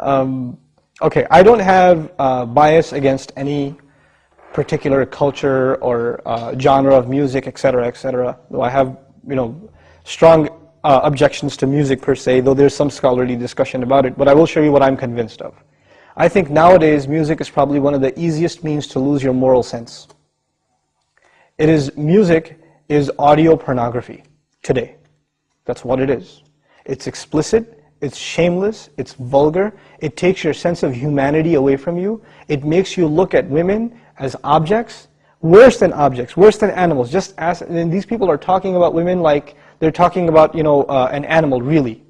Okay, I don't have bias against any particular culture or genre of music, etc., etc. Though I have, strong objections to music per se, though there's some scholarly discussion about it. But I will show you what I'm convinced of. I think nowadays music is probably one of the easiest means to lose your moral sense. Music is audio pornography today. That's what it is. It's explicit, it's shameless, it's vulgar, it takes your sense of humanity away from you, it makes you look at women as objects, worse than animals. And these people are talking about women like they're talking about, an animal, really.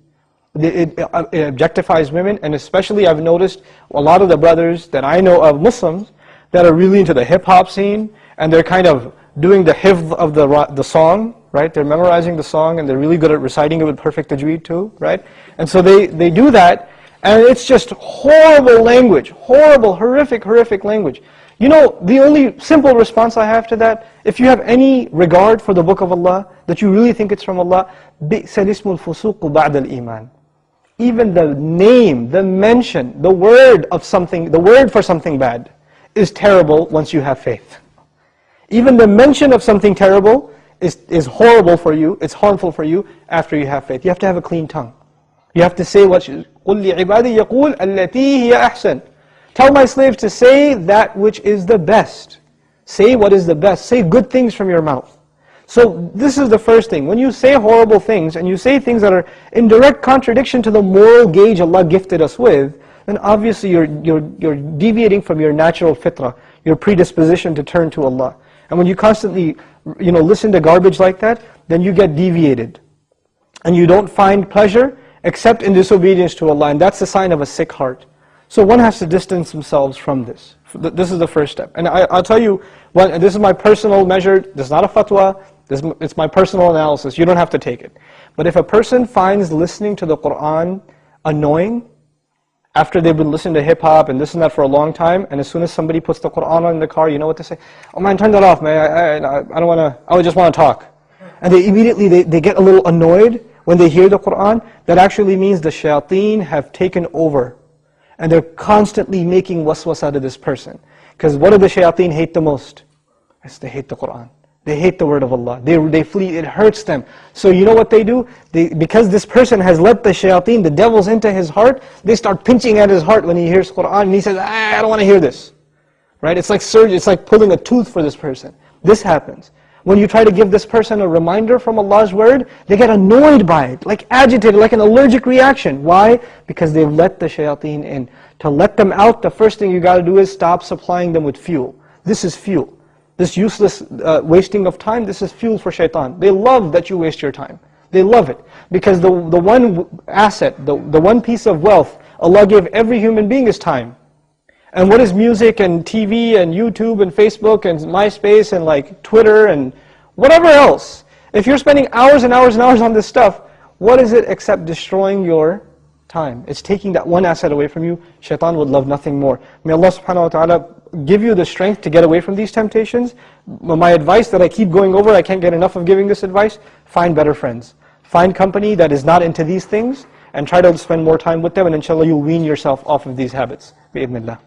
It objectifies women, and especially I've noticed a lot of the brothers that I know of, Muslims, that are really into the hip-hop scene, and they're kind of doing the hifz of the song, right? They're memorizing the song, and they're really good at reciting it with perfect tajweed too, right? And so they do that, and it's just horrible language, horrible, horrific language. The only simple response I have to that, if you have any regard for the Book of Allah, that you really think it's from Allah, بِئْسَ الْإِسْمُ الْفُسُوقُ بَعْدَ الْإِيمَانِ. Even the name, the mention, the word for something bad is terrible once you have faith. Even the mention of something terrible is horrible for you, it's harmful for you after you have faith. You have to have a clean tongue. You have to say what قُلْ لِعِبَادِي يَقُولْ الَّتِي هِيَ أَحْسَنُ. Tell my slaves to say that which is the best. Say what is the best. Say good things from your mouth. So this is the first thing. When you say horrible things, and you say things that are in direct contradiction to the moral gauge Allah gifted us with, then obviously you're deviating from your natural fitrah, your predisposition to turn to Allah. And when you constantly listen to garbage like that, then you get deviated. And you don't find pleasure except in disobedience to Allah. And that's the sign of a sick heart. So one has to distance themselves from this. This is the first step. And I'll tell you, this is my personal measure. This is not a fatwa. It's my personal analysis. You don't have to take it. But if a person finds listening to the Qur'an annoying, after they've been listening to hip-hop and this and that for a long time, and as soon as somebody puts the Qur'an on in the car, you know what they say? Oh man, turn that off, man. I don't want to, I just want to talk. And they immediately, they get a little annoyed when they hear the Qur'an. That actually means the shayateen have taken over. And they're constantly making waswas out of this person. Because what do the shayateen hate the most? They hate the Qur'an. They hate the word of Allah. They flee, it hurts them. So you know what they do? Because this person has let the shayateen, the devils, into his heart, they start pinching at his heart when he hears Qur'an, and he says, I don't want to hear this. Right? It's like surgery, it's like pulling a tooth for this person. This happens. When you try to give this person a reminder from Allah's word, they get annoyed by it, like agitated, like an allergic reaction. Why? Because they've let the shayateen in. To let them out, the first thing you got to do is stop supplying them with fuel. This is fuel. This useless wasting of time, this is fuel for shaitan. They love that you waste your time. They love it. Because the one asset, the one piece of wealth Allah gave every human being is time. And what is music and TV and YouTube and Facebook and MySpace and like Twitter and whatever else? If you're spending hours and hours and hours on this stuff, what is it except destroying your time? It's taking that one asset away from you. Shaitan would love nothing more. May Allah subhanahu wa ta'ala give you the strength to get away from these temptations. My advice that I keep going over, I can't get enough of giving this advice, find better friends. Find company that is not into these things and try to spend more time with them, and inshallah you'll wean yourself off of these habits. Bi-idhnillah.